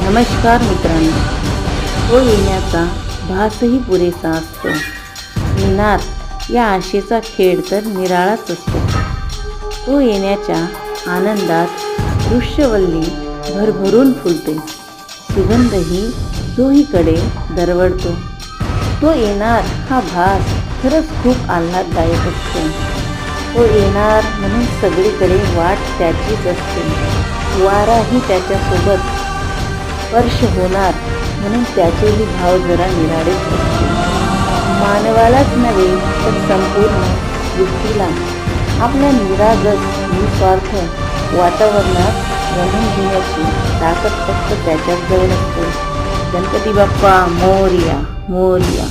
नमस्कार मित्रांनो, तो येण्याचा भासही पुरेसा असतो. येणार या आशेचा खेळ तर निराळाच असतो. तो येण्याच्या आनंदात वृक्षवल्ली भरभरून फुलते, सुगंधही चोहीकडे दरवळतो. तो येणार हा भास खरंच खूप आल्हाददायक असतो. तो येणार म्हणून सगळीकडे वाट त्याचीच असते. वाराही त्याच्यासोबत स्पर्श होणार म्हणून त्याचेही भाव जरा निराळेच असते. मानवालाच नव्हे तर संपूर्ण सृष्टीला आपल्या निरागस निस्वार्थ वातावरणात रमून घेण्याची ताकद फक्त त्याच्याच जवळ असते. गणपती बाप्पा मोरया मोरया.